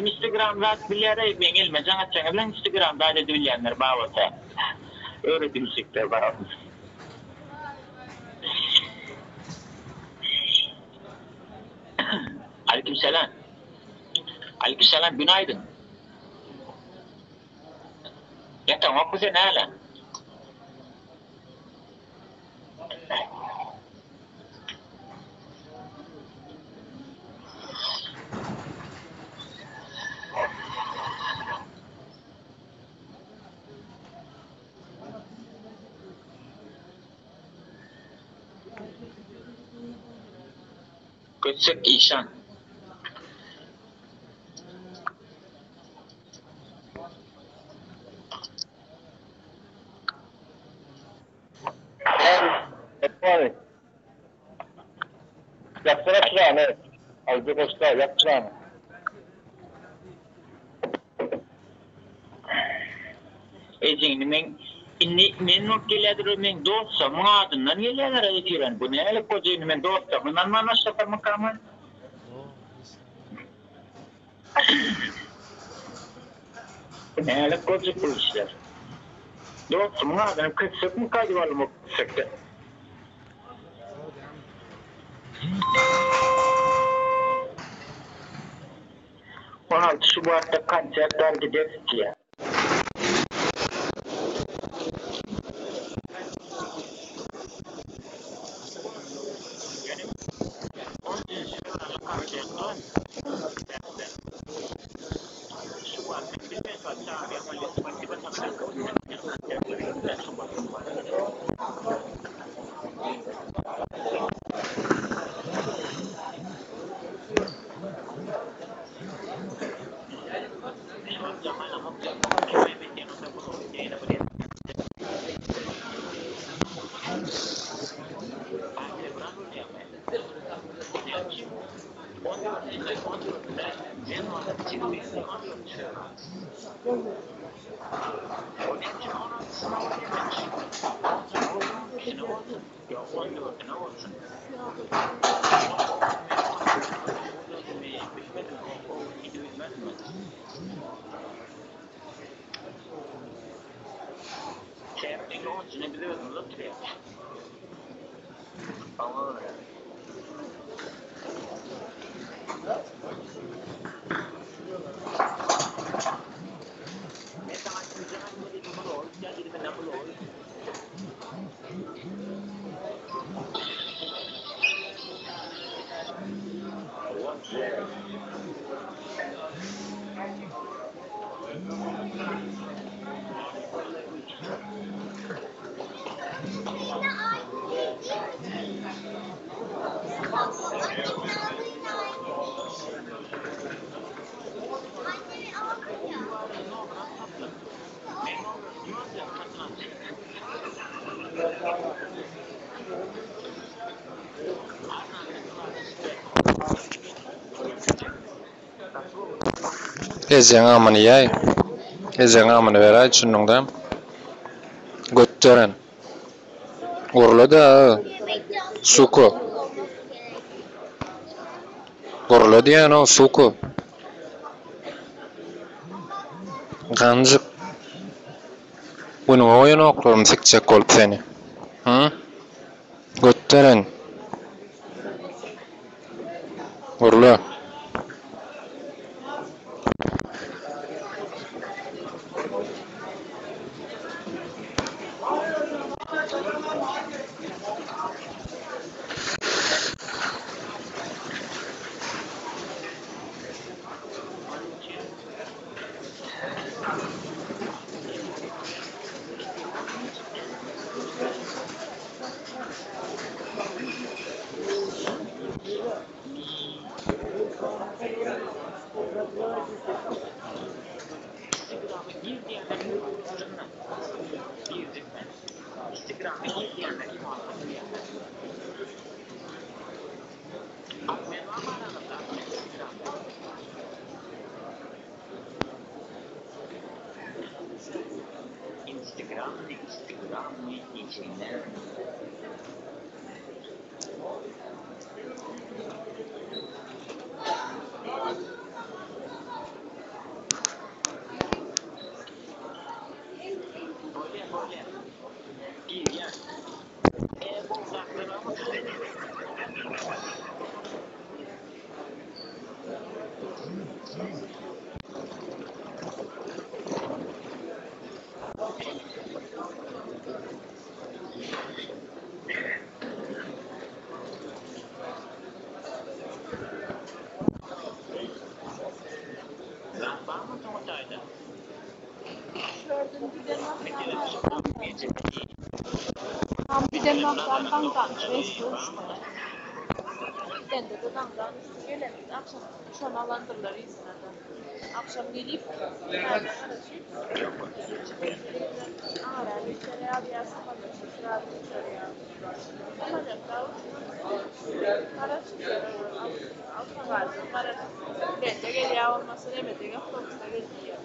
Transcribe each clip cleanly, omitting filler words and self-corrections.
Instagram rat bilyere ben elmeden açacağım bilen Instagram'da da bilenler bağlasa. Öyle dimsikler var. Aleykümselam. Aleykümselam, günaydın. Ya tamam bu sen hala. Kötsek İşan. Evet. Yaptıra çıran, evet. Azıcık hoşta, yaptıran. Ezin men not geledir men dostsa muadından geledir ayetiren. Bu ne ele kozini men dostsa bundan mana şapar makamı. Bu ne ele kozi polisler. Dostsa muadından kıtsık mı kaydıvalı mı kıtsıktı. Şubat'ta konserler gideriz ya. Ezen amany ýaý. Ezen amany beräýär şunňda. Götderen. Urlada suku. Urla diýen o suku. Ganjyk. Bunu oýan oklarym sikjek bolup seni. Götderen. Urla. Vamos a montar. Bir de noktadan resmen de dudağından gelen akşam şonalandırırlar insanlar. Akşam gelip nerede karışıp ağır bir kere abi yasamak için abi ya. Ama da karışık altına vardı. Karışık. Bence geliyor olması demedi. Otobüste geliyor.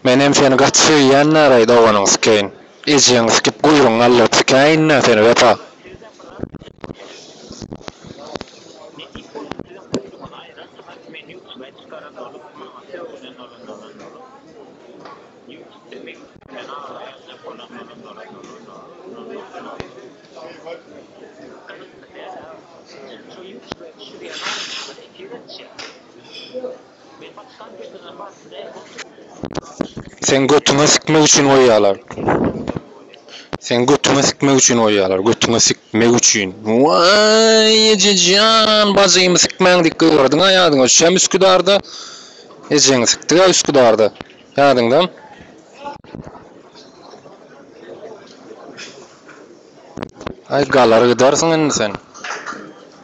Menem seni gaçyýan naraý doganyňyz keň. Ejeňiz kip guyruň allat keň seni wepa. Sen götüňe sikmek üçin oýalar. Sen götüňe sikmek üçin oýalar, götüňe sikmek üçin. Vay ejejan, bazymy sikmäň dik gyrdyň aýadyňa şem Üsküdarda. Ejeňi sikdi ya Üsküdarda. Ýadyňda. Ay galary gidersiň indi sen.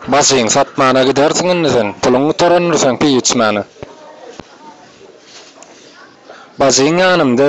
Basyň satmana gidersiň indi sen. Puluňy toranyrsan piýçmäni. Bazyň ýanymda.